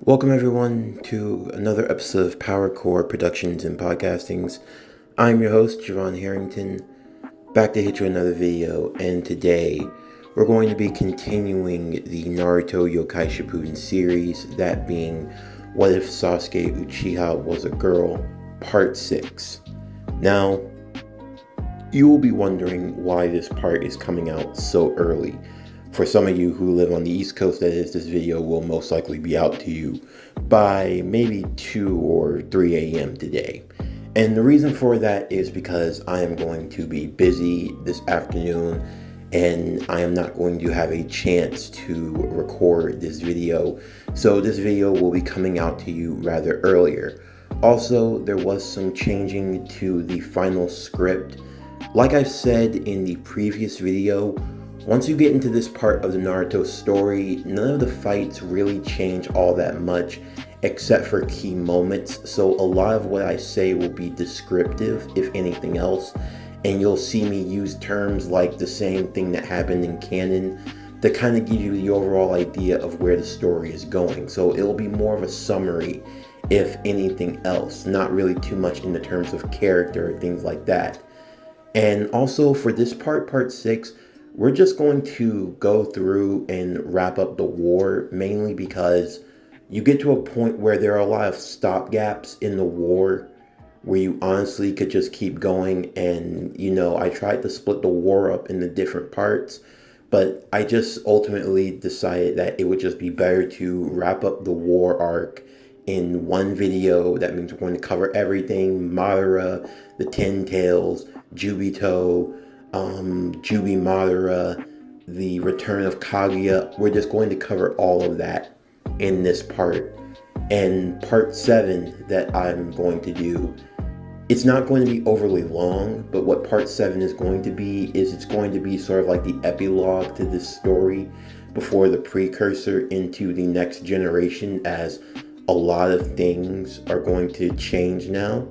Welcome everyone to another episode of Power Core Productions and Podcastings. I'm your host, Javon Harrington, back to hit you another video, and today we're going to be continuing the Naruto Yokai Shippuden series, that being What If Sasuke Uchiha Was a Girl, Part 6. Now, you will be wondering why this part is coming out so early. For some of you who live on the East Coast, that is, this video will most likely be out to you by maybe 2 or 3 a.m. today. And the reason for that is because I am going to be busy this afternoon and I am not going to have a chance to record this video. So this video will be coming out to you rather earlier. Also, there was some changing to the final script. Like I said in the previous video, once you get into this part of the Naruto story, none of the fights really change all that much except for key moments, so a lot of what I say will be descriptive, if anything else, and you'll see me use terms like the same thing that happened in canon to kind of give you the overall idea of where the story is going. So it'll be more of a summary, if anything else, not really too much in the terms of character or things like that. And also for this part 6, we're just going to go through and wrap up the war, mainly because you get to a point where there are a lot of stopgaps in the war where you honestly could just keep going. And, I tried to split the war up into different parts, but I just ultimately decided that it would just be better to wrap up the war arc in one video. That means we're going to cover everything: Madara, the Ten Tails, Jubito, Jubi Madara, the return of Kaguya. We're just going to cover all of that in this part. And part 7 that I'm going to do, it's not going to be overly long, but what part 7 is going to be is it's going to be sort of like the epilogue to this story before the precursor into the next generation, as a lot of things are going to change now.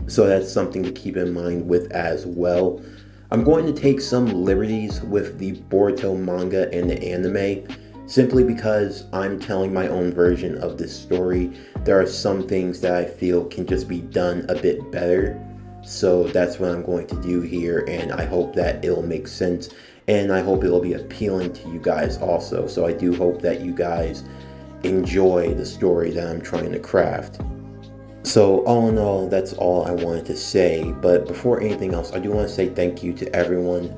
So that's something to keep in mind with as well. I'm going to take some liberties with the Boruto manga and the anime, simply because I'm telling my own version of this story. There are some things that I feel can just be done a bit better. So that's what I'm going to do here, and I hope that it'll make sense, and I hope it'll be appealing to you guys also. So I do hope that you guys enjoy the story that I'm trying to craft. So all in all, that's all I wanted to say. But before anything else, I do want to say thank you to everyone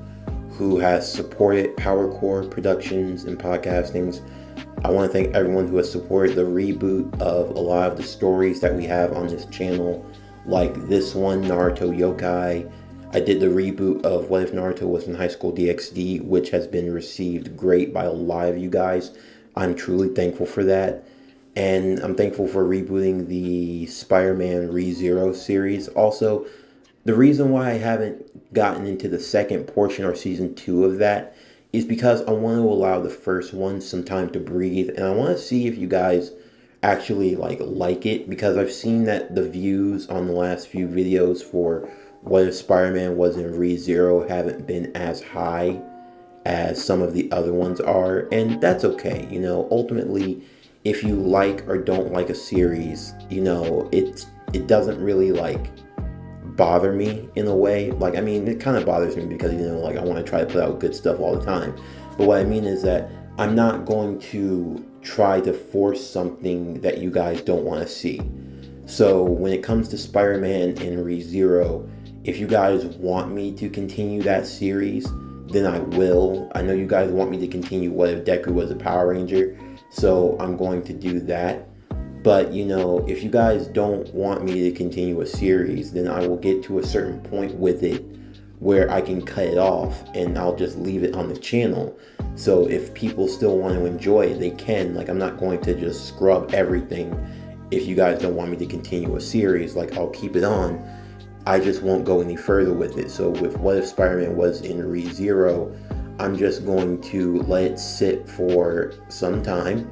who has supported Power Core Productions and Podcastings. I want to thank everyone who has supported the reboot of a lot of the stories that we have on this channel, like this one, Naruto Yokai. I did the reboot of What If Naruto Was in High School DxD, which has been received great by a lot of you guys. I'm truly thankful for that. And I'm thankful for rebooting the Spider-Man ReZero series. Also, the reason why I haven't gotten into the second portion or season 2 of that is because I want to allow the first one some time to breathe, and I want to see if you guys actually like it, because I've seen that the views on the last few videos for What If Spider-Man Was in ReZero haven't been as high as some of the other ones are, and that's okay. Ultimately, if you like or don't like a series, it doesn't really bother me in a way. It kind of bothers me because I want to try to put out good stuff all the time, but what I mean is that I'm not going to try to force something that you guys don't want to see. So when it comes to Spider-Man and ReZero, if you guys want me to continue that series, then I will. I know you guys want me to continue What If Deku Was a Power Ranger, so I'm going to do that. But, if you guys don't want me to continue a series, then I will get to a certain point with it where I can cut it off and I'll just leave it on the channel. So if people still want to enjoy it, they can. I'm not going to just scrub everything. If you guys don't want me to continue a series, I'll keep it on. I just won't go any further with it. So with What If Spider-Man Was in ReZero, I'm just going to let it sit for some time,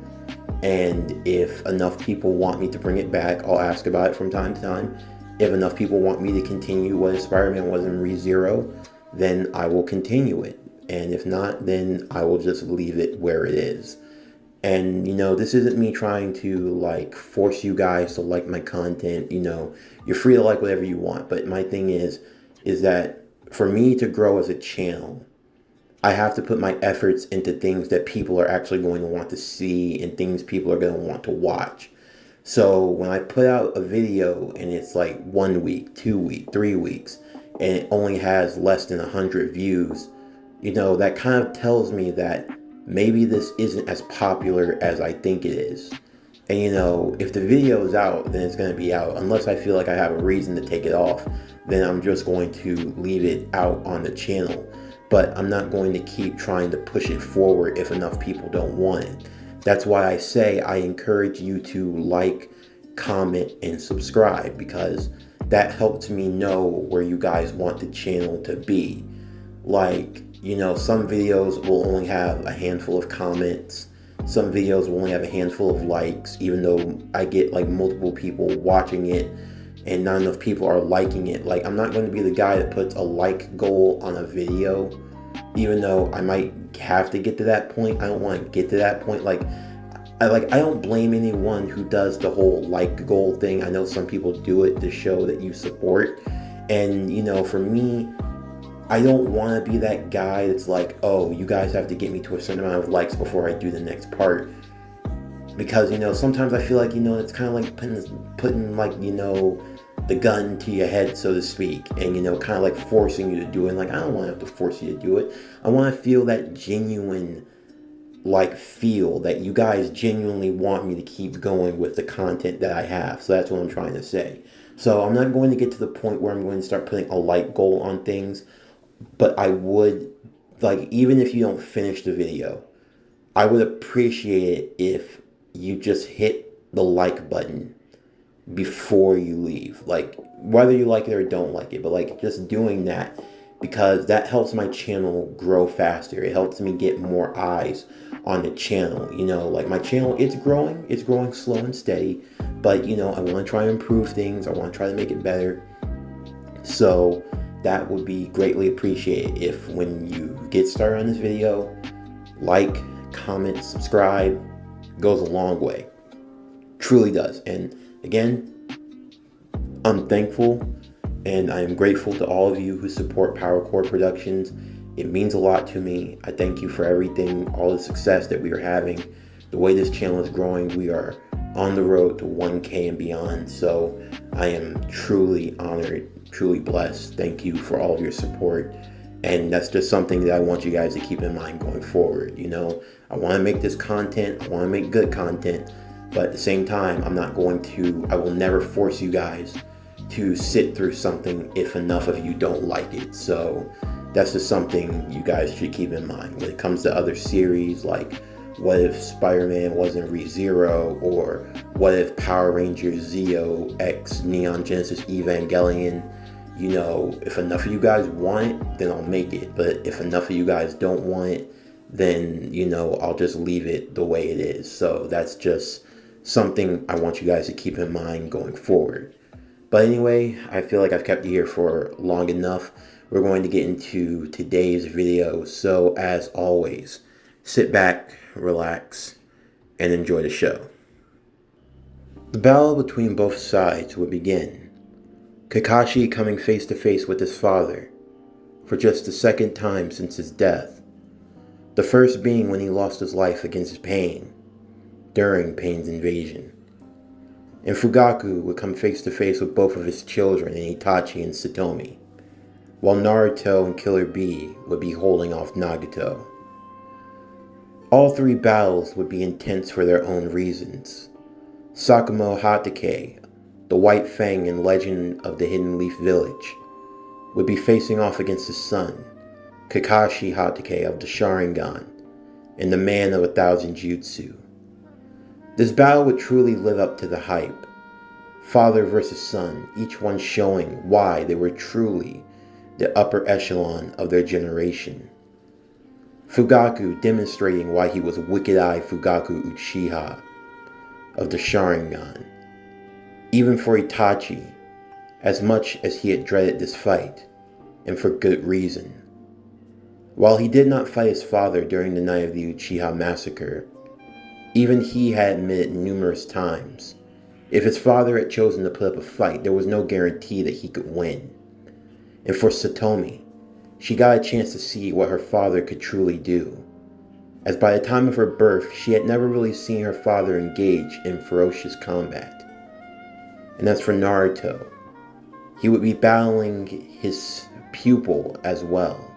and if enough people want me to bring it back, I'll ask about it from time to time. If enough people want me to continue What If Spider-Man Was in ReZero, then I will continue it, and if not, then I will just leave it where it is. And, this isn't me trying to, like, force you guys to like my content. You're free to like whatever you want. But my thing is that for me to grow as a channel, I have to put my efforts into things that people are actually going to want to see and things people are going to want to watch. So when I put out a video and it's like 1 week, 2 weeks, 3 weeks, and it only has less than 100 views, that kind of tells me that maybe this isn't as popular as I think it is. And if the video is out, then it's going to be out. Unless I feel like I have a reason to take it off, then I'm just going to leave it out on the channel. But I'm not going to keep trying to push it forward if enough people don't want it. That's why I say I encourage you to like, comment, and subscribe, because that helps me know where you guys want the channel to be. Like, some videos will only have a handful of comments. Some videos will only have a handful of likes, even though I get like multiple people watching it and not enough people are liking it. Like, I'm not going to be the guy that puts a like goal on a video, even though I might have to get to that point. I don't want to get to that point. I don't blame anyone who does the whole like goal thing. I know some people do it to show that you support. And, for me, I don't want to be that guy that's like, oh, you guys have to get me to a certain amount of likes before I do the next part. Because, sometimes I feel like, it's kind of like putting like, the gun to your head, so to speak, and, kind of like forcing you to do it. And, like, I don't want to have to force you to do it. I want to feel that genuine, like, feel that you guys genuinely want me to keep going with the content that I have. So that's what I'm trying to say. So I'm not going to get to the point where I'm going to start putting a like goal on things, but I would, like, even if you don't finish the video, I would appreciate it if you just hit the like button before you leave. Like, whether you like it or don't like it, but like just doing that, because that helps my channel grow faster. It helps me get more eyes on the channel. Like, my channel, it's growing slow and steady, but I want to try to improve things. I want to try to make it better. So that would be greatly appreciated if, when you get started on this video, like, comment, subscribe. Goes a long way. Truly does. And again, I'm thankful and I am grateful to all of you who support PowerCore Productions. It means a lot to me. I thank you for everything, all the success that we are having, the way this channel is growing. We are on the road to 1K and beyond. So I am truly honored, truly blessed. Thank you for all of your support. And that's just something that I want you guys to keep in mind going forward. I want to make this content. I want to make good content. But at the same time, I will never force you guys to sit through something if enough of you don't like it. So that's just something you guys should keep in mind. When it comes to other series, like what if Spider-Man wasn't ReZero, or what if Power Rangers Zeo X Neon Genesis Evangelion. If enough of you guys want it, then I'll make it. But if enough of you guys don't want it, then, I'll just leave it the way it is. So that's just something I want you guys to keep in mind going forward. But anyway, I feel like I've kept you here for long enough. We're going to get into today's video. So as always, sit back, relax, and enjoy the show. The battle between both sides would begin. Kakashi coming face to face with his father for just the second time since his death. The first being when he lost his life against Pain during Pain's invasion. And Fugaku would come face to face with both of his children in Itachi and Satomi, while Naruto and Killer Bee would be holding off Nagato. All three battles would be intense for their own reasons. Sakamo Hatake, the White Fang and Legend of the Hidden Leaf Village, would be facing off against his son, Kakashi Hatake of the Sharingan, and the Man of 1,000 Jutsu. This battle would truly live up to the hype. Father versus son, each one showing why they were truly the upper echelon of their generation. Fugaku demonstrating why he was Wicked Eye Fugaku Uchiha of the Sharingan. Even for Itachi, as much as he had dreaded this fight, and for good reason. While he did not fight his father during the night of the Uchiha massacre, Even he had admitted numerous times, if his father had chosen to put up a fight, there was no guarantee that he could win. And for Satomi, she got a chance to see what her father could truly do, as by the time of her birth, she had never really seen her father engage in ferocious combat. And as for Naruto, he would be battling his pupil as well,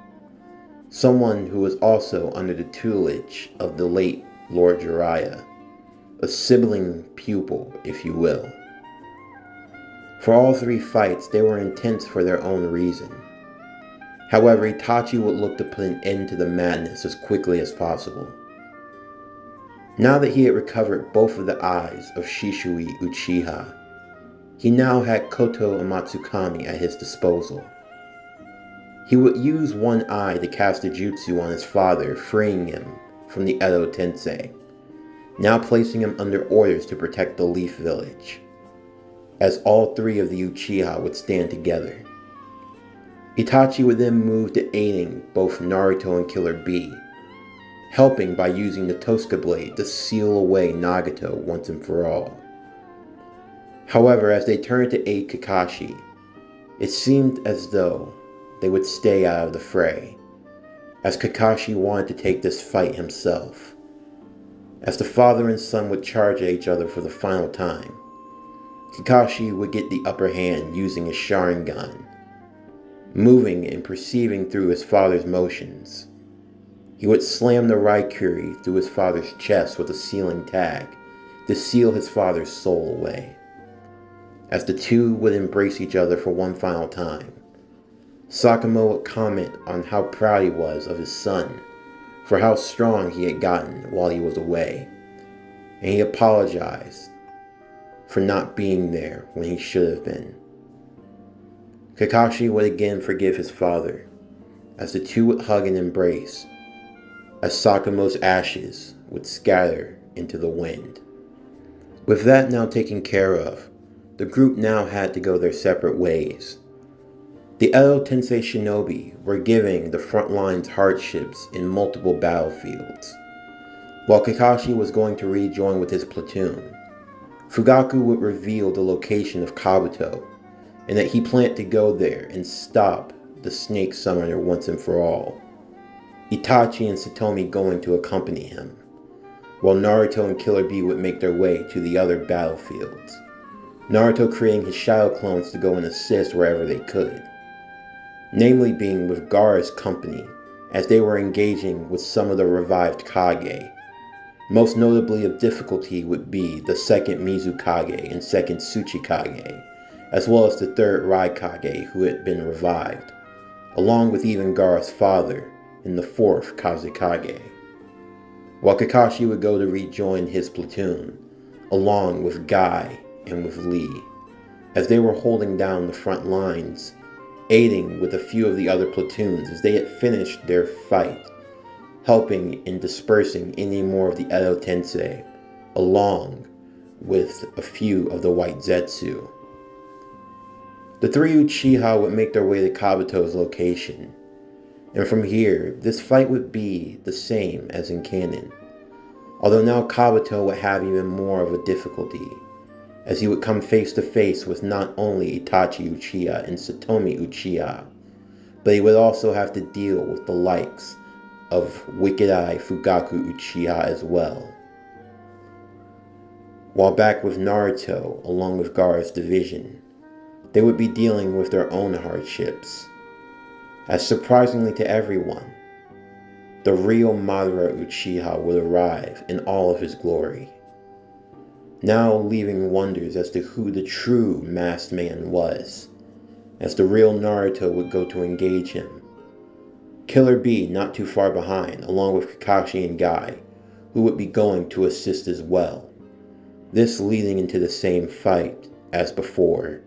someone who was also under the tutelage of the late Lord Jiraiya, a sibling pupil, if you will. For all three fights, they were intense for their own reason. However, Itachi would look to put an end to the madness as quickly as possible. Now that he had recovered both of the eyes of Shisui Uchiha, he now had Koto and Matsukami at his disposal. He would use one eye to cast a jutsu on his father, freeing him from the Edo Tensei, now placing him under orders to protect the Leaf Village, as all three of the Uchiha would stand together. Itachi would then move to aiding both Naruto and Killer Bee, helping by using the Tosca Blade to seal away Nagato once and for all. However, as they turned to aid Kakashi, it seemed as though they would stay out of the fray, as Kakashi wanted to take this fight himself. As the father and son would charge at each other for the final time, Kakashi would get the upper hand using his Sharingan, moving and perceiving through his father's motions. He would slam the Raikiri through his father's chest with a sealing tag to seal his father's soul away. As the two would embrace each other for one final time, Sakamo would comment on how proud he was of his son for how strong he had gotten while he was away, and he apologized for not being there when he should have been. Kakashi would again forgive his father, as the two would hug and embrace, as Sakamo's ashes would scatter into the wind. With that now taken care of, the group now had to go their separate ways. The Edo Tensei shinobi were giving the front lines hardships in multiple battlefields, while Kakashi was going to rejoin with his platoon. Fugaku would reveal the location of Kabuto, and that he planned to go there and stop the Snake Summoner once and for all. Itachi and Satomi going to accompany him, while Naruto and Killer Bee would make their way to the other battlefields, Naruto creating his shadow clones to go and assist wherever they could, namely being with Gaara's company as they were engaging with some of the revived Kage. Most notably of difficulty would be the second Mizukage and second Tsuchikage, as well as the third Raikage who had been revived, along with even Gaara's father and the fourth Kazekage. While Kakashi would go to rejoin his platoon, along with Guy and with Lee, as they were holding down the front lines, aiding with a few of the other platoons as they had finished their fight, helping in dispersing any more of the Edo Tensei, along with a few of the White Zetsu. The three Uchiha would make their way to Kabuto's location, and from here, this fight would be the same as in canon, although now Kabuto would have even more of a difficulty, as he would come face to face with not only Itachi Uchiha and Satomi Uchiha, but he would also have to deal with the likes of Wicked Eye Fugaku Uchiha as well. While back with Naruto, along with Gaara's division, they would be dealing with their own hardships, as surprisingly to everyone, the real Madara Uchiha would arrive in all of his glory, now leaving wonders as to who the true masked man was, as the real Naruto would go to engage him. Killer Bee not too far behind, along with Kakashi and Guy, who would be going to assist as well, this leading into the same fight as before.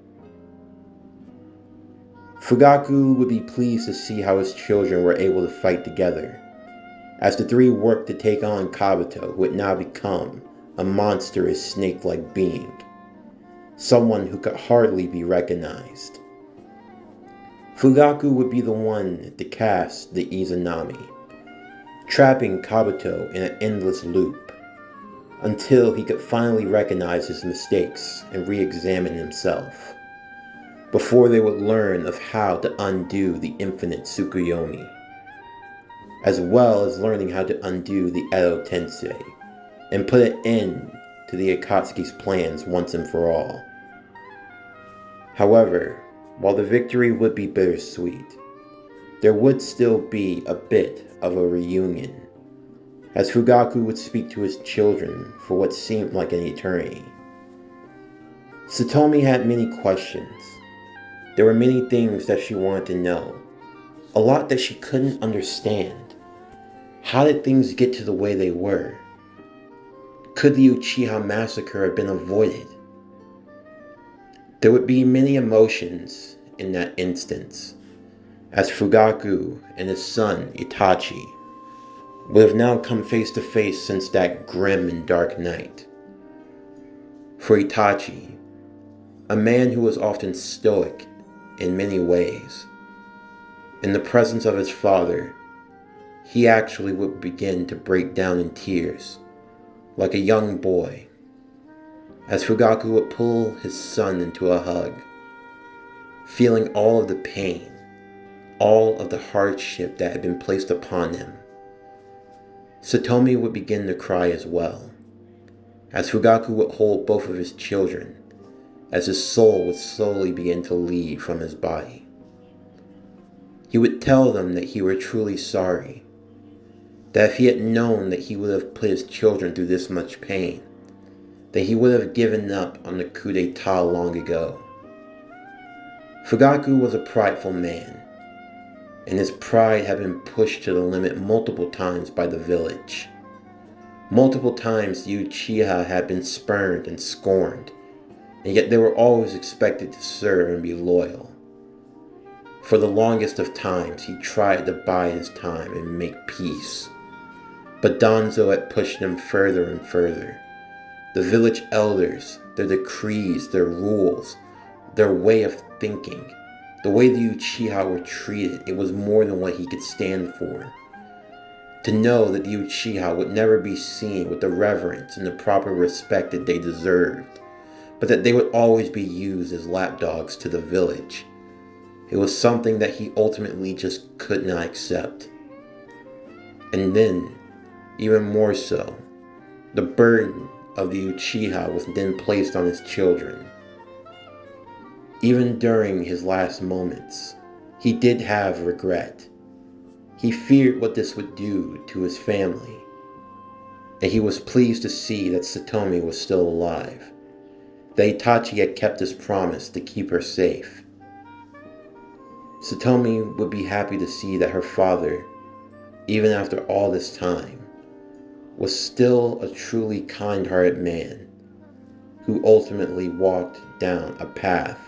Fugaku would be pleased to see how his children were able to fight together, as the three worked to take on Kabuto, who had now become a monstrous snake-like being, someone who could hardly be recognized. Fugaku would be the one to cast the Izanami, trapping Kabuto in an endless loop, until he could finally recognize his mistakes and re-examine himself, before they would learn of how to undo the infinite Tsukuyomi, as well as learning how to undo the Edo Tensei and put an end to the Akatsuki's plans once and for all. However, while the victory would be bittersweet, there would still be a bit of a reunion, as Fugaku would speak to his children for what seemed like an eternity. Satomi had many questions. There were many things that she wanted to know, a lot that she couldn't understand. How did things get to the way they were? Could the Uchiha massacre have been avoided? There would be many emotions in that instance, as Fugaku and his son Itachi would have now come face to face since that grim and dark night. For Itachi, a man who was often stoic in many ways, in the presence of his father, he actually would begin to break down in tears, like a young boy, as Fugaku would pull his son into a hug, feeling all of the pain, all of the hardship that had been placed upon him. Satomi would begin to cry as well, as Fugaku would hold both of his children, as his soul would slowly begin to leave from his body. He would tell them that he were truly sorry, that if he had known that he would have put his children through this much pain, that he would have given up on the coup d'etat long ago. Fugaku was a prideful man, and his pride had been pushed to the limit multiple times by the village. Multiple times the Uchiha had been spurned and scorned, and yet they were always expected to serve and be loyal. For the longest of times he tried to bide his time and make peace, but Danzo had pushed him further and further. The village elders, their decrees, their rules, their way of thinking, the way the Uchiha were treated, it was more than what he could stand for. To know that the Uchiha would never be seen with the reverence and the proper respect that they deserved, but that they would always be used as lapdogs to the village, it was something that he ultimately just could not accept. And then, even more so, the burden of the Uchiha was then placed on his children. Even during his last moments, he did have regret. He feared what this would do to his family, and he was pleased to see that Satomi was still alive, that Itachi had kept his promise to keep her safe. Satomi would be happy to see that her father, even after all this time, was still a truly kind-hearted man who ultimately walked down a path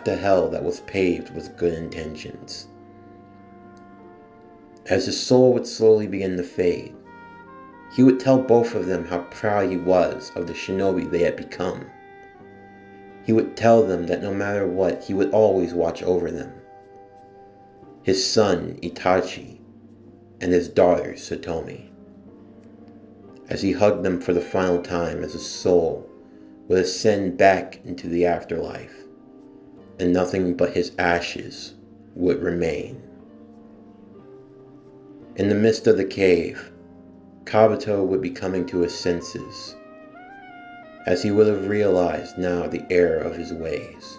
to hell that was paved with good intentions. As his soul would slowly begin to fade, he would tell both of them how proud he was of the shinobi they had become. He would tell them that no matter what, he would always watch over them. His son, Itachi, and his daughter, Satomi. As he hugged them for the final time as his soul would ascend back into the afterlife, and nothing but his ashes would remain. In the midst of the cave, Kabuto would be coming to his senses, as he would have realized now the error of his ways.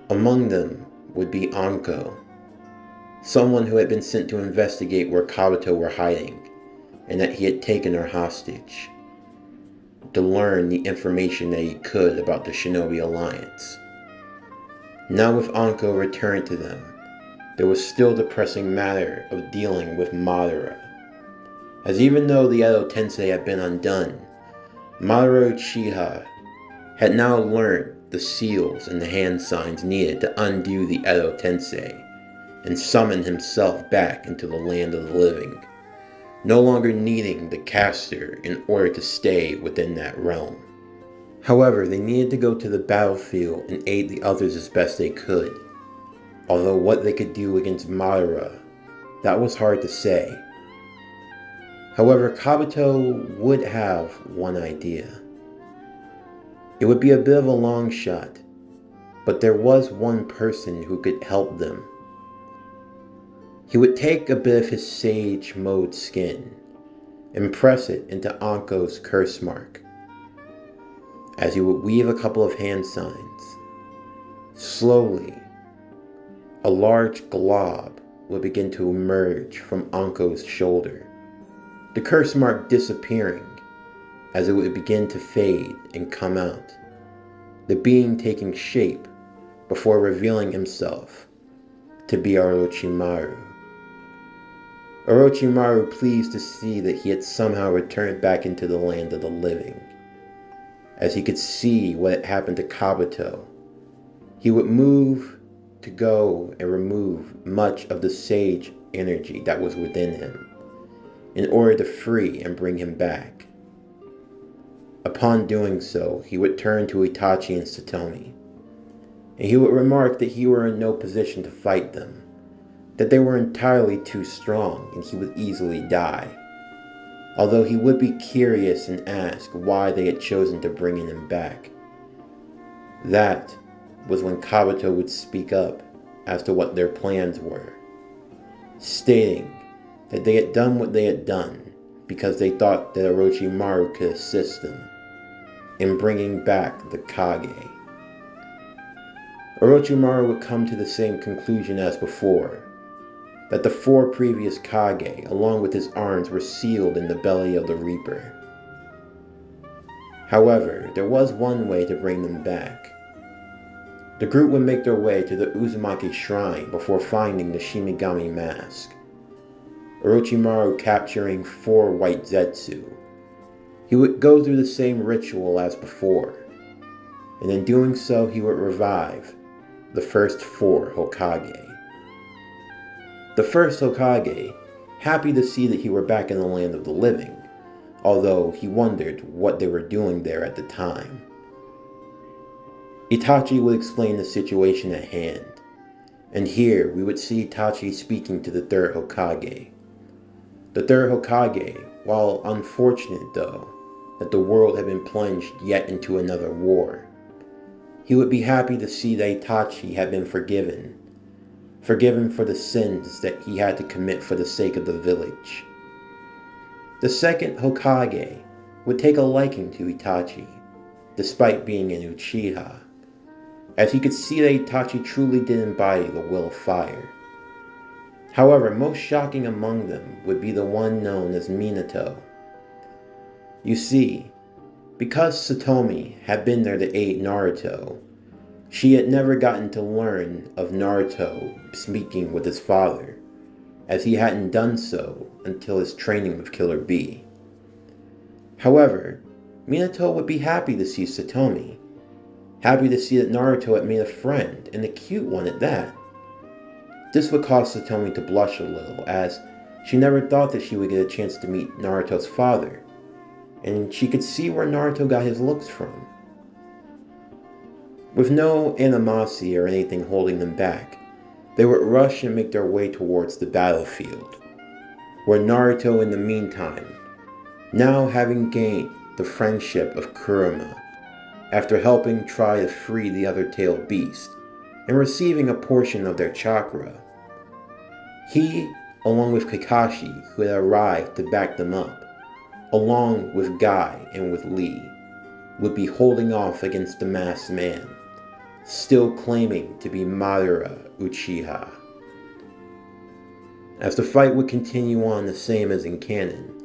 Among them would be Anko, someone who had been sent to investigate where Kabuto were hiding, and that he had taken her hostage, to learn the information that he could about the Shinobi Alliance. Now with Anko returned to them, there was still the pressing matter of dealing with Madara, as even though the Edo Tensei had been undone, Madara Uchiha had now learned the seals and the hand signs needed to undo the Edo Tensei and summon himself back into the land of the living, no longer needing the caster in order to stay within that realm. However, they needed to go to the battlefield and aid the others as best they could. Although what they could do against Madara, that was hard to say. However, Kabuto would have one idea. It would be a bit of a long shot, but there was one person who could help them. He would take a bit of his Sage Mode skin and press it into Anko's curse mark. As he would weave a couple of hand signs, slowly, a large glob would begin to emerge from Anko's shoulder, the curse mark disappearing as it would begin to fade and come out, the being taking shape before revealing himself to be Orochimaru. Orochimaru pleased to see that he had somehow returned back into the land of the living. As he could see what had happened to Kabuto, he would move to go and remove much of the sage energy that was within him in order to free and bring him back. Upon doing so, he would turn to Itachi and Satomi, and he would remark that he were in no position to fight them, that they were entirely too strong and he would easily die. Although he would be curious and ask why they had chosen to bring him back. That was when Kabuto would speak up as to what their plans were, stating that they had done what they had done because they thought that Orochimaru could assist them in bringing back the Kage. Orochimaru would come to the same conclusion as before, that the 4 previous Kage, along with his arms, were sealed in the belly of the Reaper. However, there was one way to bring them back. The group would make their way to the Uzumaki Shrine before finding the Shinigami Mask. Orochimaru capturing 4 white Zetsu. He would go through the same ritual as before, and in doing so he would revive the first 4 Hokage. The first Hokage, happy to see that he were back in the land of the living, although he wondered what they were doing there at the time. Itachi would explain the situation at hand, and here we would see Itachi speaking to the 3rd Hokage. The 3rd Hokage, while unfortunate though, that the world had been plunged yet into another war, he would be happy to see that Itachi had been forgiven for the sins that he had to commit for the sake of the village. The 2nd Hokage would take a liking to Itachi, despite being an Uchiha, as he could see that Itachi truly did embody the will of fire. However, most shocking among them would be the one known as Minato. You see, because Satomi had been there to aid Naruto, she had never gotten to learn of Naruto speaking with his father, as he hadn't done so until his training with Killer Bee. However, Minato would be happy to see Satomi, happy to see that Naruto had made a friend, and a cute one at that. This would cause Satomi to blush a little, as she never thought that she would get a chance to meet Naruto's father, and she could see where Naruto got his looks from. With no animosity or anything holding them back, they would rush and make their way towards the battlefield, where Naruto in the meantime, now having gained the friendship of Kurama, after helping try to free the other tailed beast, and receiving a portion of their chakra, he, along with Kakashi, who had arrived to back them up, along with Guy and with Lee, would be holding off against the masked man, still claiming to be Madara Uchiha. As the fight would continue on the same as in canon,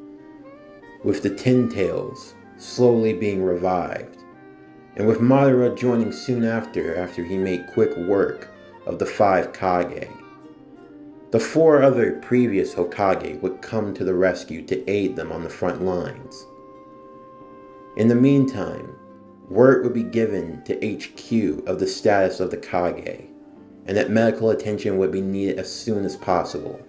with the Tin Tails slowly being revived, and with Madara joining soon after he made quick work of the 5 Kage. The 4 other previous Hokage would come to the rescue to aid them on the front lines. In the meantime, word would be given to HQ of the status of the Kage, and that medical attention would be needed as soon as possible.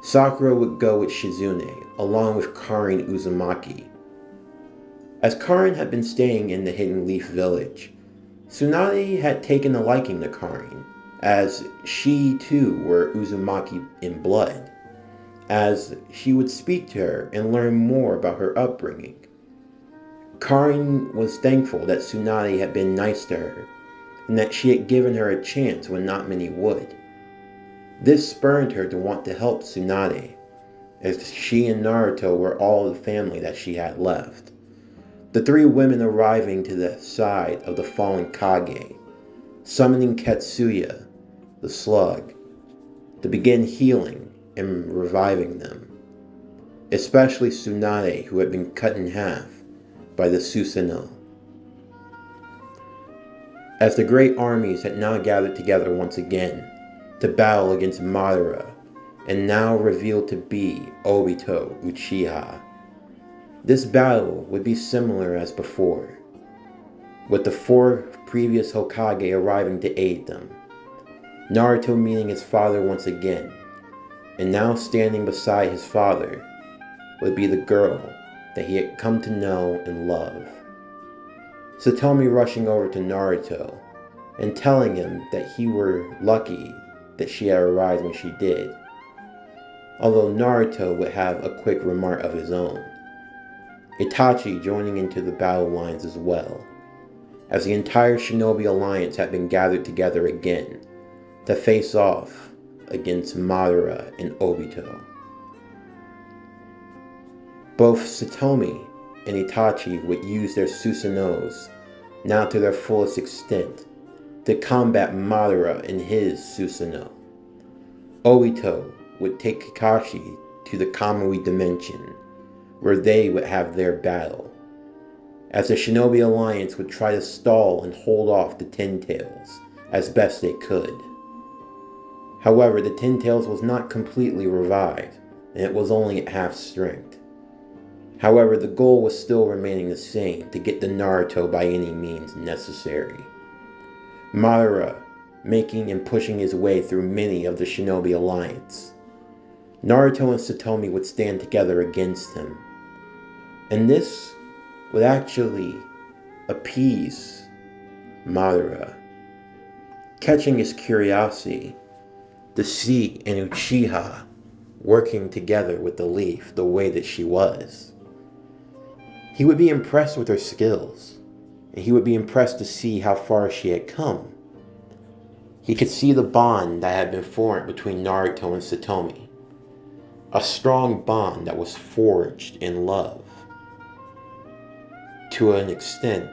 Sakura would go with Shizune, along with Karin Uzumaki. As Karin had been staying in the Hidden Leaf Village, Tsunade had taken a liking to Karin, as she too were Uzumaki in blood, as he would speak to her and learn more about her upbringing. Karin was thankful that Tsunade had been nice to her, and that she had given her a chance when not many would. This spurred her to want to help Tsunade, as she and Naruto were all the family that she had left. The three women arriving to the side of the fallen Kage, summoning Katsuya, the slug, to begin healing and reviving them, especially Tsunade, who had been cut in half by the Susanoo. As the great armies had now gathered together once again to battle against Madara, and now revealed to be Obito Uchiha, this battle would be similar as before, with the four previous Hokage arriving to aid them, Naruto meeting his father once again, and now standing beside his father would be the girl that he had come to know and love. Satomi rushing over to Naruto and telling him that he were lucky that she had arrived when she did, although Naruto would have a quick remark of his own. Itachi joining into the battle lines as well, as the entire Shinobi Alliance had been gathered together again to face off against Madara and Obito. Both Satomi and Itachi would use their Susanos now to their fullest extent to combat Madara and his Susanoo. Obito would take Kakashi to the Kamui dimension, where they would have their battle, as the Shinobi Alliance would try to stall and hold off the Ten Tails as best they could. However, the Ten Tails was not completely revived, and it was only at half strength. However, the goal was still remaining the same, to get the Naruto by any means necessary. Madara making and pushing his way through many of the Shinobi Alliance. Naruto and Satomi would stand together against him, and this would actually appease Madara, catching his curiosity to see an Uchiha working together with the leaf the way that she was. He would be impressed with her skills, and he would be impressed to see how far she had come. He could see the bond that had been formed between Naruto and Satomi, a strong bond that was forged in love. To an extent,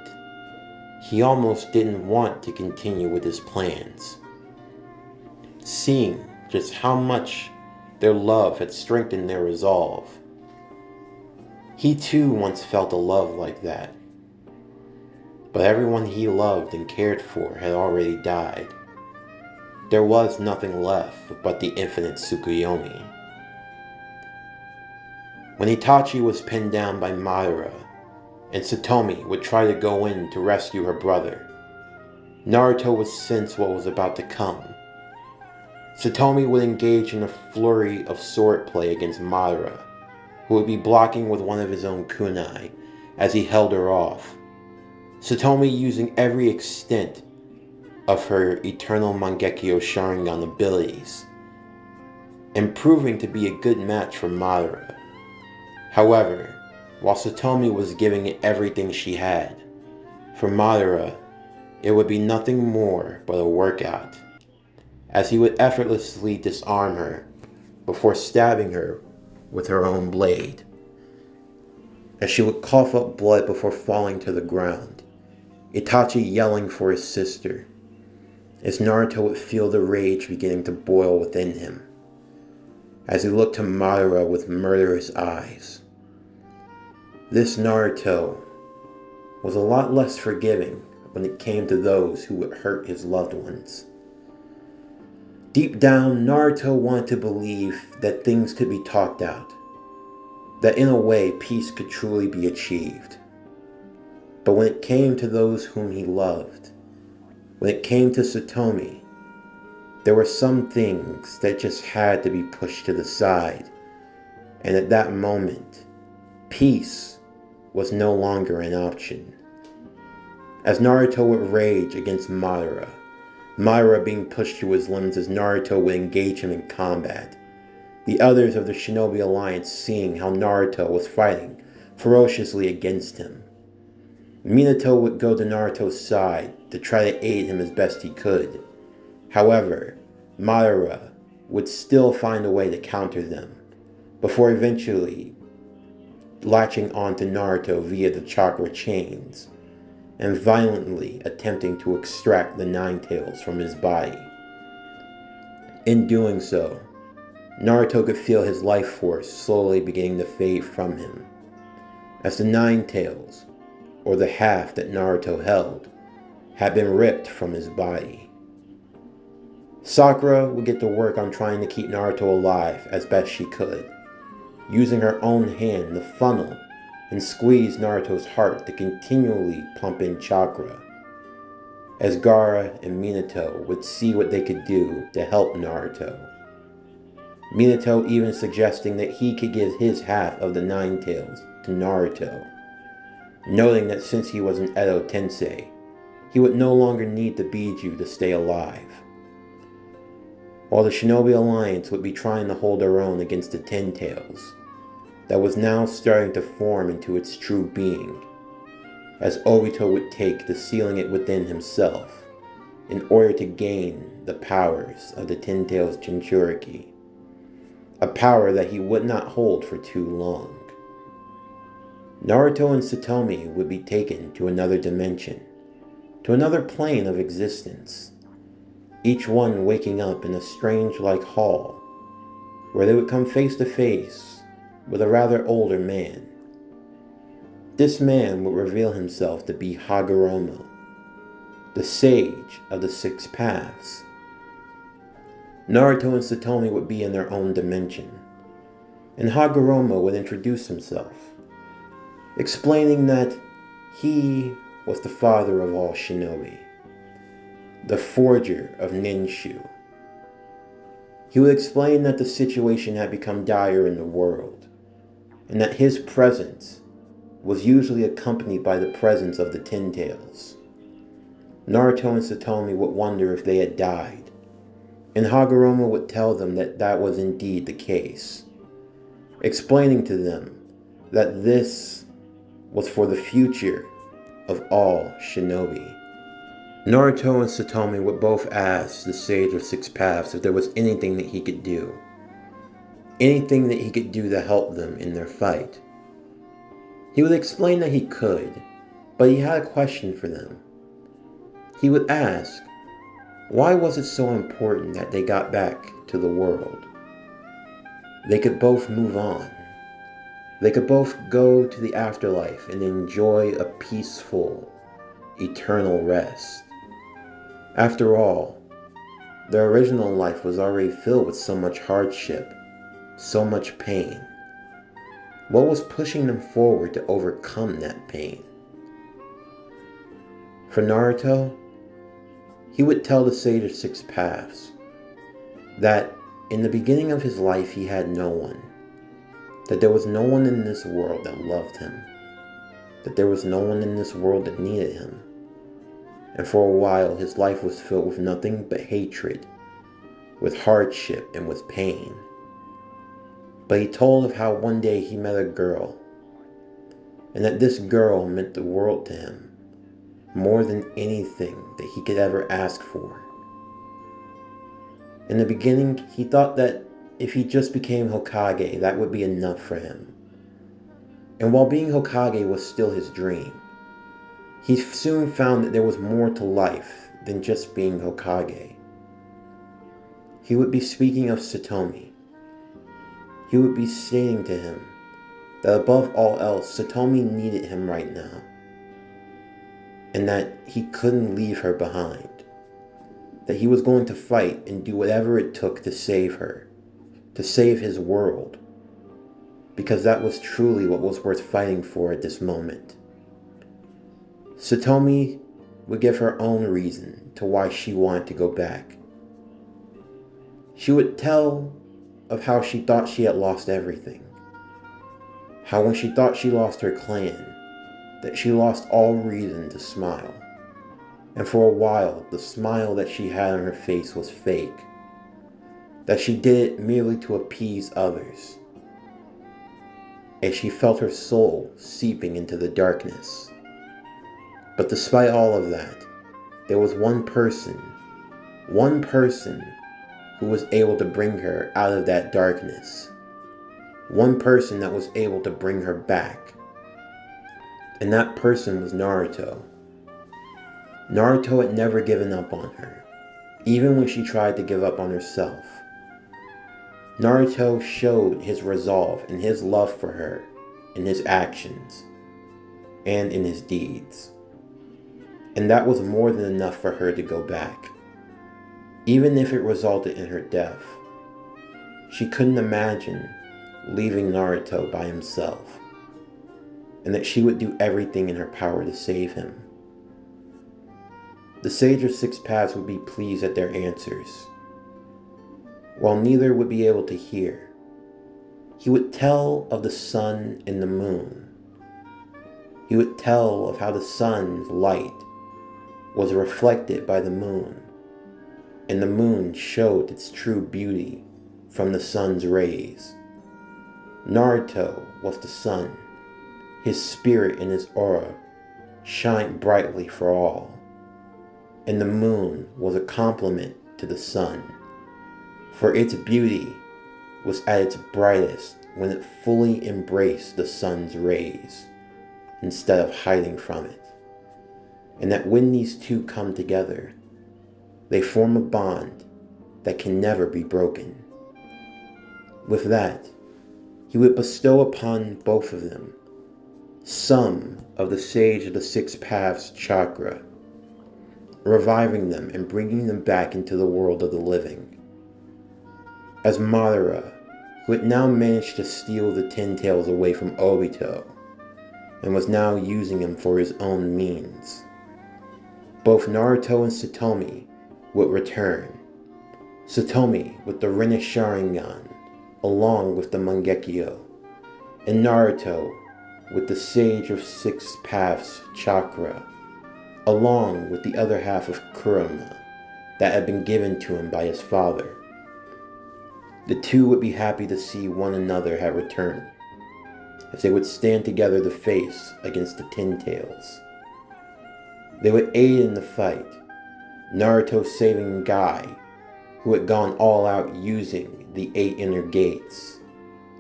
he almost didn't want to continue with his plans, seeing just how much their love had strengthened their resolve. He too once felt a love like that, but everyone he loved and cared for had already died. There was nothing left but the infinite Tsukuyomi. When Itachi was pinned down by Madara, and Satomi would try to go in to rescue her brother, Naruto would sense what was about to come. Satomi would engage in a flurry of swordplay against Madara, who would be blocking with one of his own kunai as he held her off. Satomi using every extent of her Eternal Mangekyo Sharingan abilities, and proving to be a good match for Madara. However, while Satomi was giving it everything she had, for Madara, it would be nothing more but a workout, as he would effortlessly disarm her before stabbing her with her own blade, as she would cough up blood before falling to the ground, Itachi yelling for his sister, as Naruto would feel the rage beginning to boil within him, as he looked to Madara with murderous eyes. This Naruto was a lot less forgiving when it came to those who would hurt his loved ones. Deep down, Naruto wanted to believe that things could be talked out, that in a way peace could truly be achieved. But when it came to those whom he loved, when it came to Satomi, there were some things that just had to be pushed to the side, and at that moment, peace was no longer an option. As Naruto would rage against Madara being pushed to his limits as Naruto would engage him in combat, the others of the Shinobi Alliance seeing how Naruto was fighting ferociously against him. Minato would go to Naruto's side to try to aid him as best he could. However, Madara would still find a way to counter them, before eventually latching onto Naruto via the chakra chains, and violently attempting to extract the Nine Tails from his body. In doing so, Naruto could feel his life force slowly beginning to fade from him, as the Nine Tails, or the half that Naruto held, had been ripped from his body. Sakura would get to work on trying to keep Naruto alive as best she could, using her own hand to funnel and squeeze Naruto's heart to continually pump in chakra, as Gaara and Minato would see what they could do to help Naruto. Minato even suggesting that he could give his half of the Nine Tails to Naruto, noting that since he was an Edo Tensei, he would no longer need the Biju to stay alive. While the Shinobi Alliance would be trying to hold their own against the Ten Tails, that was now starting to form into its true being, as Obito would take to sealing it within himself in order to gain the powers of the Ten Tails Jinchuriki, a power that he would not hold for too long. Naruto and Satomi would be taken to another dimension, to another plane of existence, each one waking up in a strange-like hall, where they would come face to face with a rather older man. This man would reveal himself to be Hagoromo, the sage of the Six Paths. Naruto and Satomi would be in their own dimension, and Hagoromo would introduce himself, explaining that he was the father of all shinobi, the forger of Ninshu. He would explain that the situation had become dire in the world, and that his presence was usually accompanied by the presence of the Ten Tails. Naruto and Satomi would wonder if they had died, and Hagoromo would tell them that that was indeed the case, explaining to them that this was for the future of all shinobi. Naruto and Satomi would both ask the Sage of Six Paths if there was anything that he could do. Anything that he could do to help them in their fight. He would explain that he could, but he had a question for them. He would ask, why was it so important that they got back to the world? They could both move on. They could both go to the afterlife and enjoy a peaceful, eternal rest. After all, their original life was already filled with so much hardship, so much pain. What was pushing them forward to overcome that pain? For Naruto, he would tell the Sage of Six Paths that in the beginning of his life he had no one, that there was no one in this world that loved him, that there was no one in this world that needed him. And for a while his life was filled with nothing but hatred, with hardship and with pain. But he told of how one day he met a girl, and that this girl meant the world to him, more than anything that he could ever ask for. In the beginning, he thought that if he just became Hokage, that would be enough for him. And while being Hokage was still his dream, he soon found that there was more to life than just being Hokage. He would be speaking of Satomi. He would be stating to him that above all else, Satomi needed him right now, and that he couldn't leave her behind, that he was going to fight and do whatever it took to save her, to save his world, because that was truly what was worth fighting for at this moment. Satomi would give her own reason to why she wanted to go back. She would tell of how she thought she had lost everything. How when she thought she lost her clan, that she lost all reason to smile. And for a while, the smile that she had on her face was fake. that she did it merely to appease others, as she felt her soul seeping into the darkness. But despite all of that, there was one person who was able to bring her out of that darkness. One person that was able to bring her back. And that person was Naruto. Naruto had never given up on her, even when she tried to give up on herself. Naruto showed his resolve and his love for her in his actions and in his deeds. And that was more than enough for her to go back. Even if it resulted in her death, she couldn't imagine leaving Naruto by himself, and that she would do everything in her power to save him. The Sage of Six Paths would be pleased at their answers, while neither would be able to hear. He would tell of the sun and the moon. He would tell of how the sun's light was reflected by the moon, and the moon showed its true beauty from the sun's rays. Naruto was the sun. His spirit and his aura shined brightly for all. And the moon was a complement to the sun, for its beauty was at its brightest when it fully embraced the sun's rays instead of hiding from it. And that when these two come together, they form a bond that can never be broken. With that, he would bestow upon both of them some of the Sage of the Six Paths chakra, reviving them and bringing them back into the world of the living. As Madara, who had now managed to steal the Ten Tails away from Obito, and was now using him for his own means, both Naruto and Satomi would return. Satomi with the Rinne Sharingan, along with the Mangekyo, and Naruto with the Sage of Six Paths chakra, along with the other half of Kurama that had been given to him by his father. The two would be happy to see one another have returned, as they would stand together to face against the Ten Tails. They would aid in the fight, Naruto saving Guy, who had gone all out using the 8 inner gates,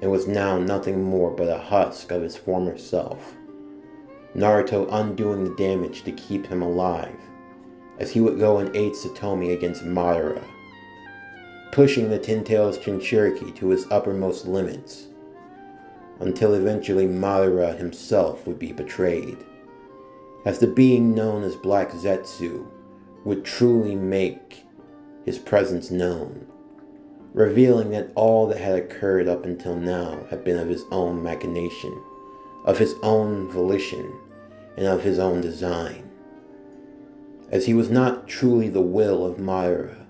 and was now nothing more but a husk of his former self. Naruto undoing the damage to keep him alive, as he would go and aid Satomi against Madara, pushing the Ten Tails Jinchuriki to his uppermost limits, until eventually Madara himself would be betrayed, as the being known as Black Zetsu would truly make his presence known, revealing that all that had occurred up until now had been of his own machination, of his own volition, and of his own design, as he was not truly the will of Madara,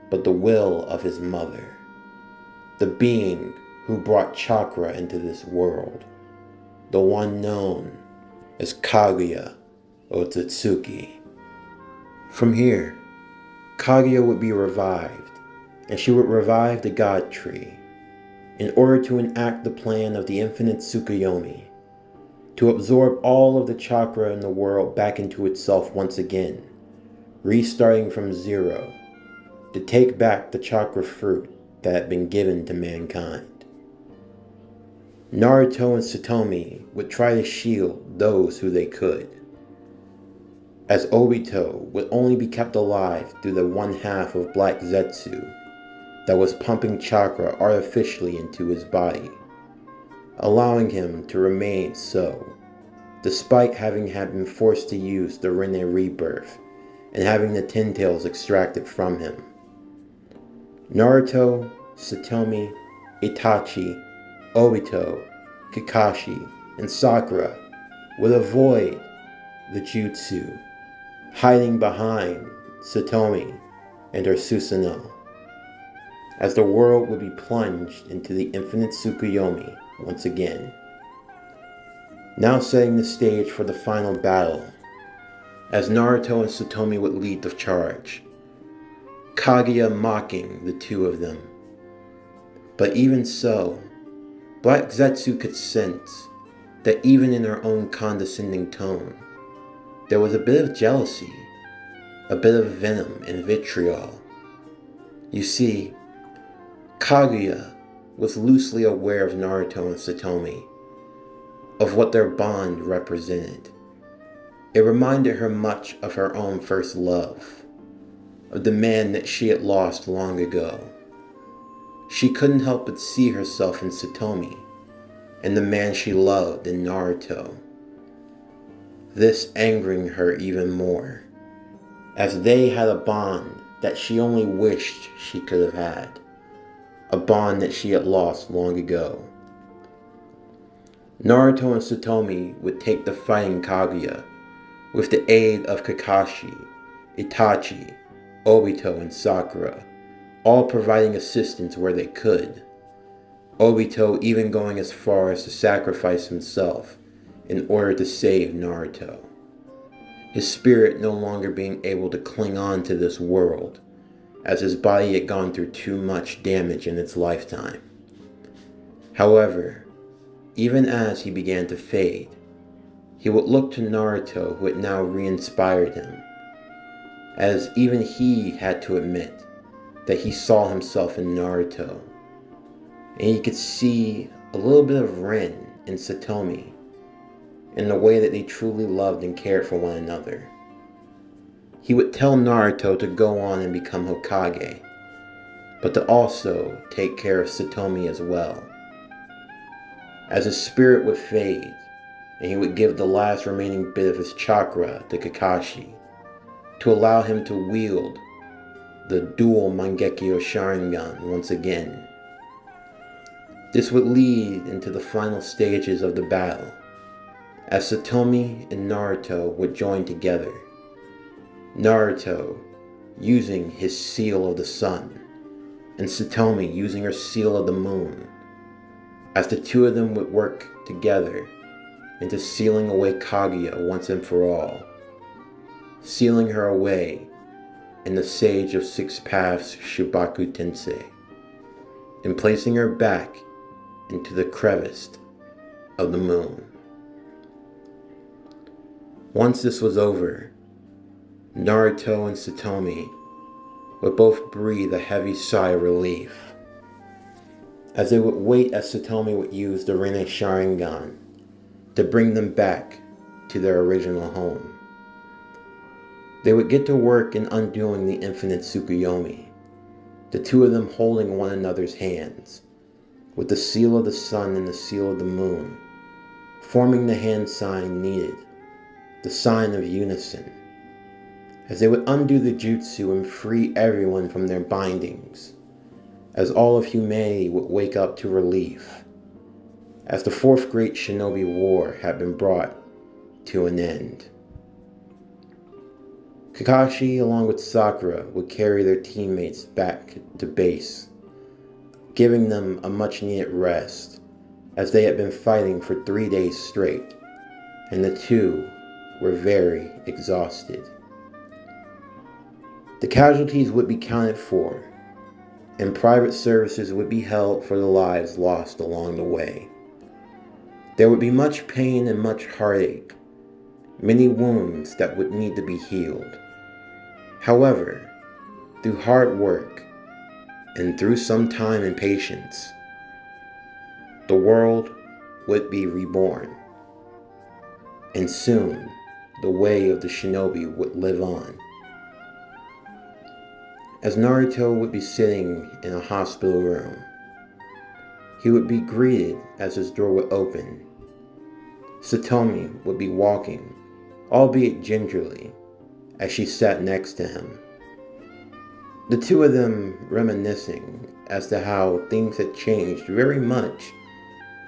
but the will of his mother, the being who brought chakra into this world, the one known as Kaguya Otsutsuki. From here, Kaguya would be revived, and she would revive the God Tree, in order to enact the plan of the infinite Tsukuyomi, to absorb all of the chakra in the world back into itself once again, restarting from zero, to take back the chakra fruit that had been given to mankind. Naruto and Satomi would try to shield those who they could, as Obito would only be kept alive through the one half of Black Zetsu that was pumping chakra artificially into his body, allowing him to remain so, despite having had been forced to use the Rinne Rebirth and having the Ten Tails extracted from him. Naruto, Satomi, Itachi, Obito, Kakashi, and Sakura would avoid the Jutsu, hiding behind Satomi and her Susanoo, as the world would be plunged into the infinite Tsukuyomi once again. Now setting the stage for the final battle, as Naruto and Satomi would lead the charge, Kaguya mocking the two of them But even so, Black Zetsu could sense that even in her own condescending tone, there was a bit of jealousy, a bit of venom and vitriol. You see, Kaguya was loosely aware of Naruto and Satomi, of what their bond represented. It reminded her much of her own first love, of the man that she had lost long ago. She couldn't help but see herself in Satomi, and the man she loved in Naruto. This angering her even more, as they had a bond that she only wished she could have had, a bond that she had lost long ago. Naruto and Satomi would take the fighting Kaguya with the aid of Kakashi, Itachi, Obito, and Sakura, all providing assistance where they could. Obito even going as far as to sacrifice himself in order to save Naruto, his spirit no longer being able to cling on to this world, as his body had gone through too much damage in its lifetime. However, even as he began to fade, he would look to Naruto, who had now re-inspired him, as even he had to admit that he saw himself in Naruto, and he could see a little bit of Rin in Satomi, in the way that they truly loved and cared for one another. He would tell Naruto to go on and become Hokage, but to also take care of Satomi as well. As his spirit would fade, and he would give the last remaining bit of his chakra to Kakashi, to allow him to wield the dual Mangekyo Sharingan once again. This would lead into the final stages of the battle, as Satomi and Naruto would join together. Naruto using his seal of the sun, and Satomi using her seal of the moon, as the two of them would work together into sealing away Kaguya once and for all, sealing her away in the Sage of Six Paths Shibaku Tensei, and placing her back into the crevice of the moon. Once this was over, Naruto and Satomi would both breathe a heavy sigh of relief, as they would wait as Satomi would use the Rinne Sharingan to bring them back to their original home. They would get to work in undoing the infinite Tsukuyomi, the two of them holding one another's hands, with the seal of the sun and the seal of the moon, forming the hand sign needed, the sign of unison, as they would undo the jutsu and free everyone from their bindings, as all of humanity would wake up to relief, as the Fourth Great Shinobi War had been brought to an end. Kakashi, along with Sakura, would carry their teammates back to base, giving them a much-needed rest, as they had been fighting for 3 days straight, and the two were very exhausted. The casualties would be counted for, and private services would be held for the lives lost along the way. There would be much pain and much heartache, many wounds that would need to be healed. However, through hard work and through some time and patience, the world would be reborn, and soon the way of the shinobi would live on. As Naruto would be sitting in a hospital room, he would be greeted as his door would open. Satomi would be walking, albeit gingerly, as she sat next to him. The two of them reminiscing as to how things had changed very much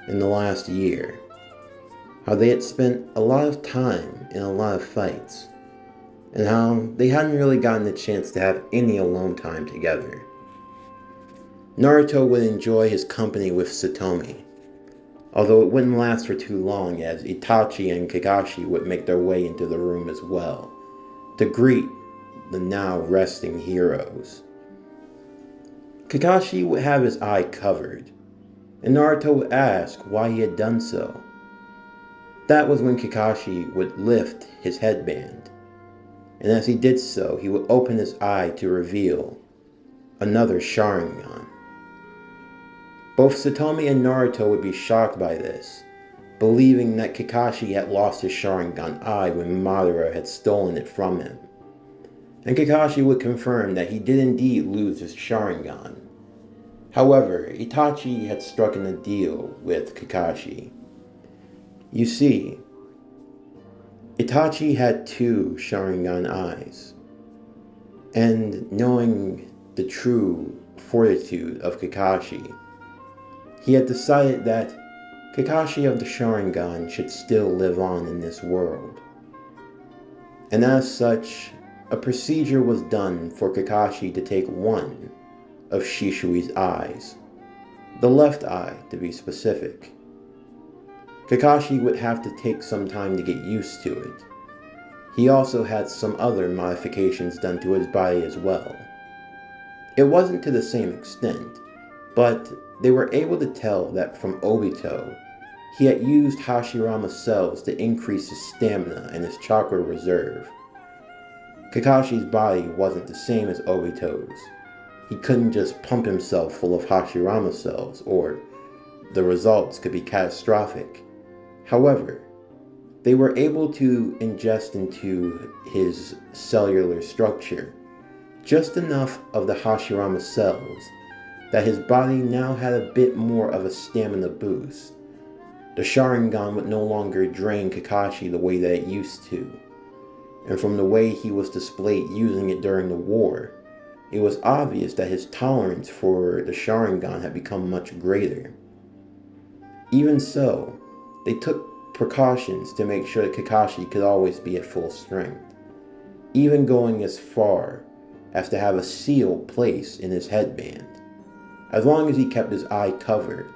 in the last year, how they had spent a lot of time in a lot of fights, and how they hadn't really gotten a chance to have any alone time together. Naruto would enjoy his company with Satomi, although it wouldn't last for too long, as Itachi and Kakashi would make their way into the room as well, to greet the now resting heroes. Kakashi would have his eye covered, and Naruto would ask why he had done so. That was when Kakashi would lift his headband, and as he did so, he would open his eye to reveal another Sharingan. Both Satomi and Naruto would be shocked by this, believing that Kakashi had lost his Sharingan eye when Madara had stolen it from him. And Kakashi would confirm that he did indeed lose his Sharingan. However, Itachi had struck in a deal with Kakashi. You see, Itachi had 2 Sharingan eyes, and knowing the true fortitude of Kakashi, he had decided that Kakashi of the Sharingan should still live on in this world. And as such, a procedure was done for Kakashi to take one of Shishui's eyes, the left eye to be specific. Kakashi would have to take some time to get used to it. He also had some other modifications done to his body as well. It wasn't to the same extent, but they were able to tell that from Obito, he had used Hashirama cells to increase his stamina and his chakra reserve. Kakashi's body wasn't the same as Obito's. He couldn't just pump himself full of Hashirama cells, or the results could be catastrophic. However, they were able to ingest into his cellular structure just enough of the Hashirama cells that his body now had a bit more of a stamina boost. The Sharingan would no longer drain Kakashi the way that it used to, and from the way he was displayed using it during the war, it was obvious that his tolerance for the Sharingan had become much greater. Even so, they took precautions to make sure that Kakashi could always be at full strength, even going as far as to have a seal placed in his headband. As long as he kept his eye covered,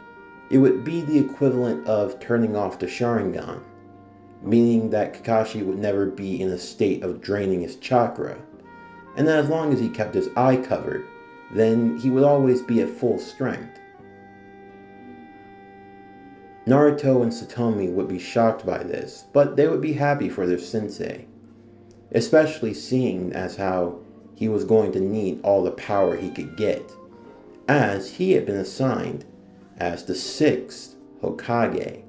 it would be the equivalent of turning off the Sharingan, meaning that Kakashi would never be in a state of draining his chakra, and that as long as he kept his eye covered, then he would always be at full strength. Naruto and Satomi would be shocked by this, but they would be happy for their sensei, especially seeing as how he was going to need all the power he could get, as he had been assigned as the 6th Hokage.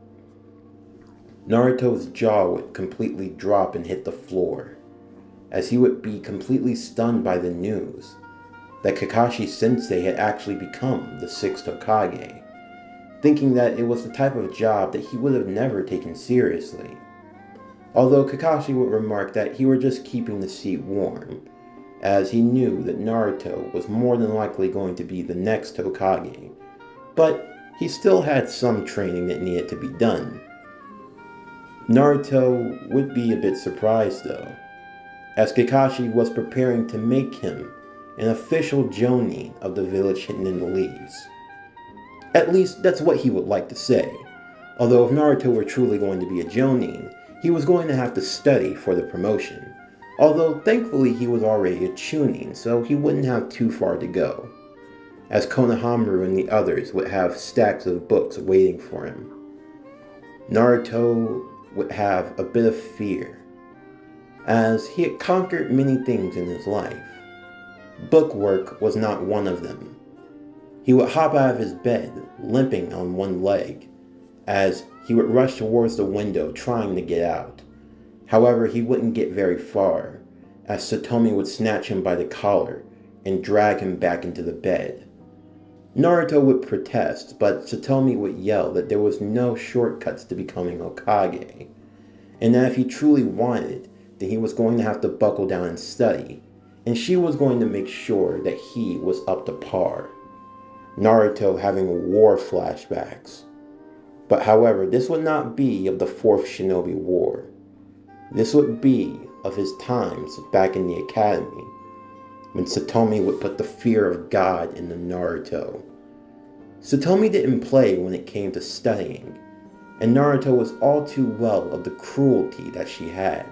Naruto's jaw would completely drop and hit the floor, as he would be completely stunned by the news that Kakashi Sensei had actually become the 6th Hokage, thinking that it was the type of job that he would have never taken seriously. Although Kakashi would remark that he were just keeping the seat warm, as he knew that Naruto was more than likely going to be the next Hokage, but he still had some training that needed to be done. Naruto would be a bit surprised though, as Kakashi was preparing to make him an official Jonin of the village hidden in the leaves. At least that's what he would like to say, although if Naruto were truly going to be a Jonin, he was going to have to study for the promotion, although thankfully he was already a Chunin, so he wouldn't have too far to go, as Konohamaru and the others would have stacks of books waiting for him. Naruto would have a bit of fear, as he had conquered many things in his life. Bookwork was not one of them. He would hop out of his bed, limping on one leg, as he would rush towards the window trying to get out. However, he wouldn't get very far, as Satomi would snatch him by the collar and drag him back into the bed. Naruto would protest, but Satomi would yell that there was no shortcuts to becoming Hokage, and that if he truly wanted, then he was going to have to buckle down and study, and she was going to make sure that he was up to par. Naruto having war flashbacks. But however, this would not be of the 4th Shinobi War. This would be of his times back in the academy, when Satomi would put the fear of God into Naruto. Satomi didn't play when it came to studying, and Naruto was all too well of the cruelty that she had.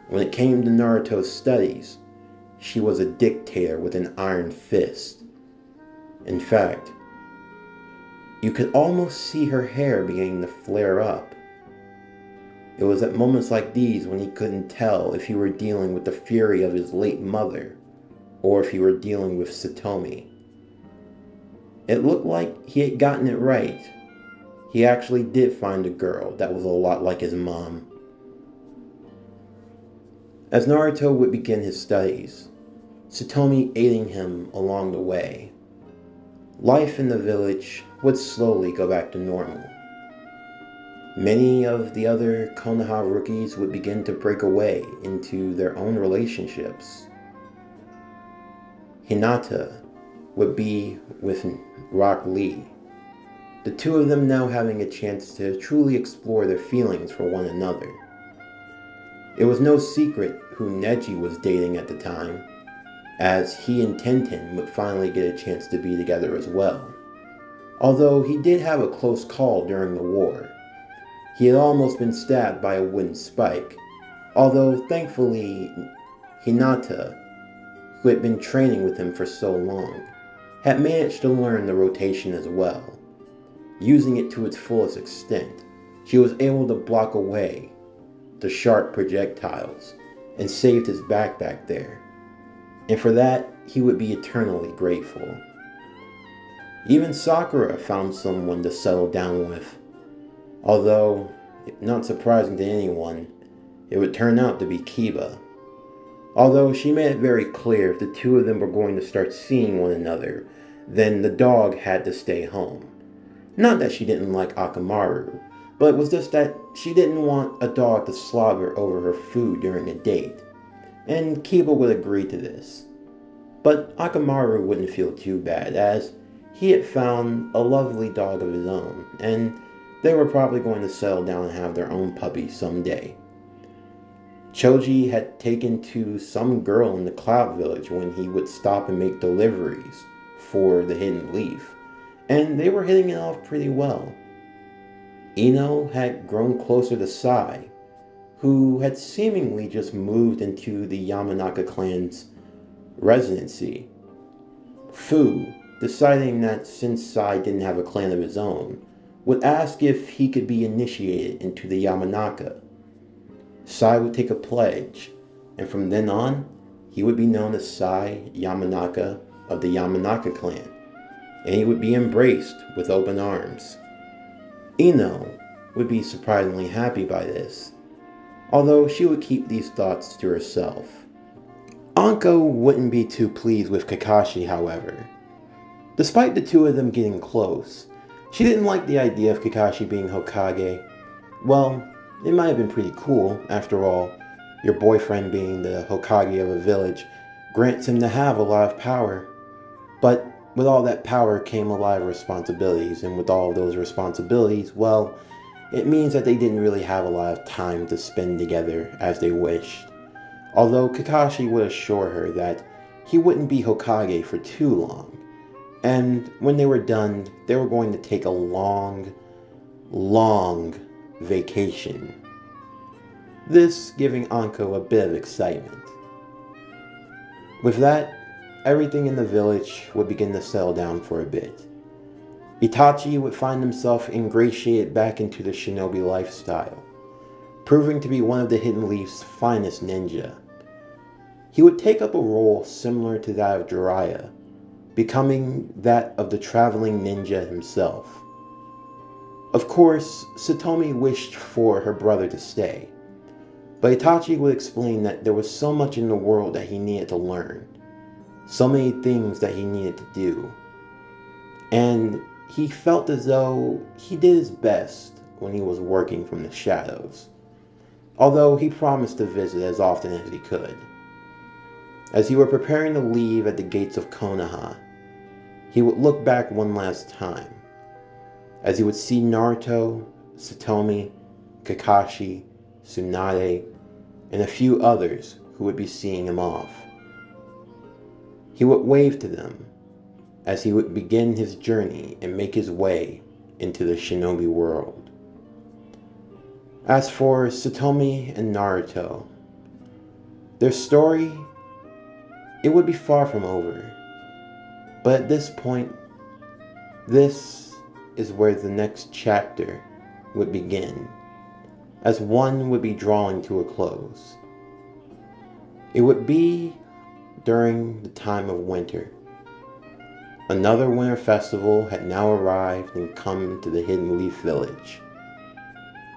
When it came to Naruto's studies, she was a dictator with an iron fist. In fact, you could almost see her hair beginning to flare up. It was at moments like these when he couldn't tell if he were dealing with the fury of his late mother or if he were dealing with Satomi. It looked like he had gotten it right. He actually did find a girl that was a lot like his mom. As Naruto would begin his studies, Satomi aiding him along the way, life in the village would slowly go back to normal. Many of the other Konoha rookies would begin to break away into their own relationships. Hinata would be with Rock Lee, the two of them now having a chance to truly explore their feelings for one another. It was no secret who Neji was dating at the time, as he and Tenten would finally get a chance to be together as well. Although he did have a close call during the war. He had almost been stabbed by a wooden spike, although thankfully Hinata, who had been training with him for so long, had managed to learn the rotation as well. Using it to its fullest extent, she was able to block away the sharp projectiles and saved his backpack there. And for that, he would be eternally grateful. Even Sakura found someone to settle down with. Although, not surprising to anyone, it would turn out to be Kiba. Although she made it very clear if the two of them were going to start seeing one another, then the dog had to stay home. Not that she didn't like Akamaru, but it was just that she didn't want a dog to slobber over her food during a date. And Kiba would agree to this. But Akamaru wouldn't feel too bad, as he had found a lovely dog of his own, and they were probably going to settle down and have their own puppy someday. Choji had taken to some girl in the Cloud Village when he would stop and make deliveries for the Hidden Leaf, and they were hitting it off pretty well. Ino had grown closer to Sai, who had seemingly just moved into the Yamanaka clan's residency. Fu, deciding that since Sai didn't have a clan of his own, would ask if he could be initiated into the Yamanaka. Sai would take a pledge, and from then on, he would be known as Sai Yamanaka of the Yamanaka clan, and he would be embraced with open arms. Ino would be surprisingly happy by this, although she would keep these thoughts to herself. Anko wouldn't be too pleased with Kakashi, however. Despite the two of them getting close, she didn't like the idea of Kakashi being Hokage. Well, it might have been pretty cool. After all, your boyfriend being the Hokage of a village grants him to have a lot of power. But with all that power came a lot of responsibilities, and with all those responsibilities, well, it means that they didn't really have a lot of time to spend together as they wished. Although Kakashi would assure her that he wouldn't be Hokage for too long, and when they were done, they were going to take a long vacation. This giving Anko a bit of excitement. With that, everything in the village would begin to settle down for a bit. Itachi would find himself ingratiated back into the shinobi lifestyle, proving to be one of the Hidden Leaf's finest ninja. He would take up a role similar to that of Jiraiya, becoming that of the traveling ninja himself. Of course, Satomi wished for her brother to stay, but Itachi would explain that there was so much in the world that he needed to learn, so many things that he needed to do, and he felt as though he did his best when he was working from the shadows, although he promised to visit as often as he could. As he were preparing to leave at the gates of Konoha, he would look back one last time, as he would see Naruto, Satomi, Kakashi, Tsunade, and a few others who would be seeing him off. He would wave to them as he would begin his journey and make his way into the shinobi world. As for Satomi and Naruto, their story, it would be far from over. But at this point, This is where the next chapter would begin, as one would be drawing to a close. It would be during the time of winter. Another winter festival had now arrived and come to the Hidden Leaf Village.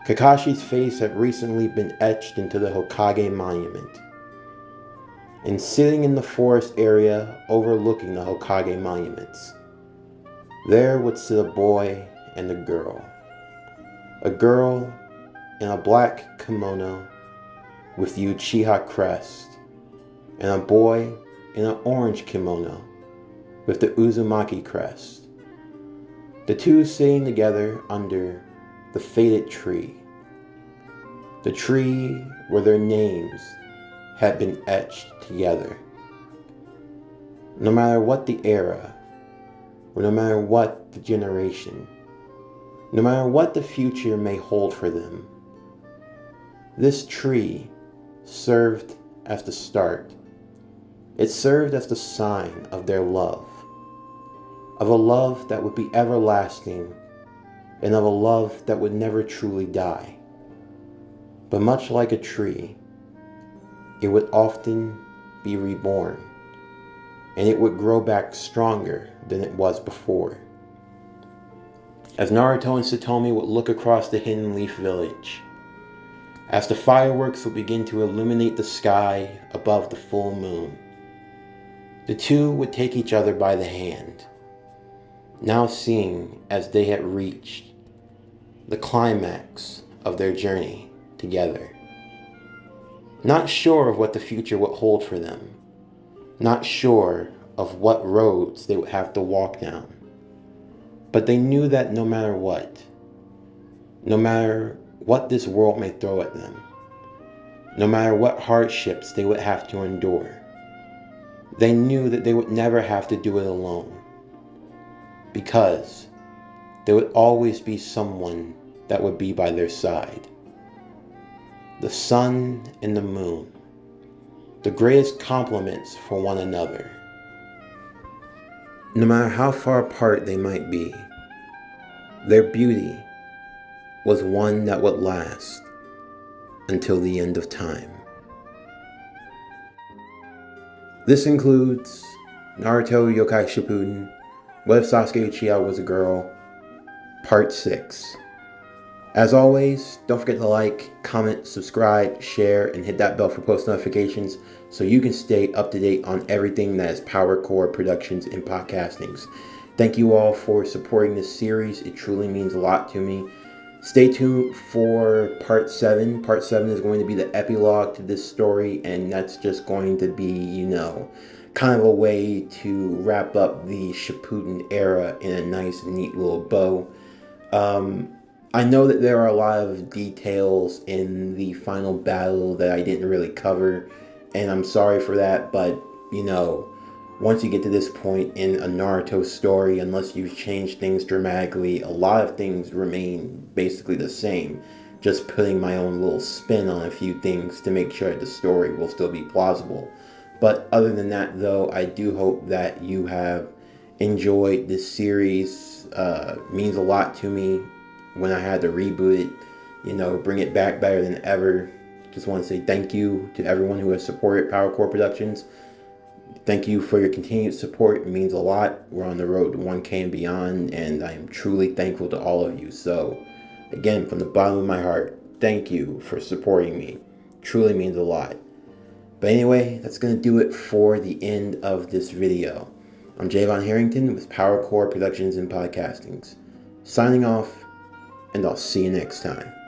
Kakashi's face had recently been etched into the Hokage monument. And sitting in the forest area overlooking the Hokage monuments, there would sit a boy and a girl. A girl in a black kimono with the Uchiha crest, and a boy in an orange kimono with the Uzumaki crest. The two sitting together under the faded tree. The tree where their names had been etched together. No matter what the era, or no matter what the generation, no matter what the future may hold for them, this tree served as the start. It served as the sign of their love. Of a love that would be everlasting, and of a love that would never truly die. But much like a tree, it would often be reborn, and it would grow back stronger than it was before. As Naruto and Satomi would look across the Hidden Leaf Village, as the fireworks would begin to illuminate the sky above the full moon, the two would take each other by the hand, now seeing as they had reached the climax of their journey together. Not sure of what the future would hold for them, not sure of what roads they would have to walk down, but they knew that no matter what this world may throw at them, no matter what hardships they would have to endure, they knew that they would never have to do it alone, because there would always be someone that would be by their side. The sun and the moon, the greatest compliments for one another. No matter how far apart they might be, their beauty was one that would last until the end of time. This includes Naruto Yokai Shippuden, What If Sasuke Uchiha Was a Girl, Part 6. As always, don't forget to like, comment, subscribe, share, and hit that bell for post notifications so you can stay up to date on everything that is Power Core Productions and Podcastings. Thank you all for supporting this series. It truly means a lot to me. Stay tuned for Part 7. Part 7 is going to be the epilogue to this story, and that's just going to be, kind of a way to wrap up the Shippuden era in a nice, neat little bow. I know that there are a lot of details in the final battle that I didn't really cover, and I'm sorry for that, but, once you get to this point in a Naruto story, unless you've changed things dramatically, a lot of things remain basically the same. Just putting my own little spin on a few things to make sure that the story will still be plausible. But other than that, though, I do hope that you have enjoyed this series. Means a lot to me when I had to reboot it, bring it back better than ever. Just want to say thank you to everyone who has supported Power Core Productions. Thank you for your continued support. It means a lot. We're on the road to 1K and beyond, and I am truly thankful to all of you. So, again, from the bottom of my heart, thank you for supporting me. Truly means a lot. But anyway, that's going to do it for the end of this video. I'm Javon Harrington with Power Core Productions and Podcastings. Signing off, and I'll see you next time.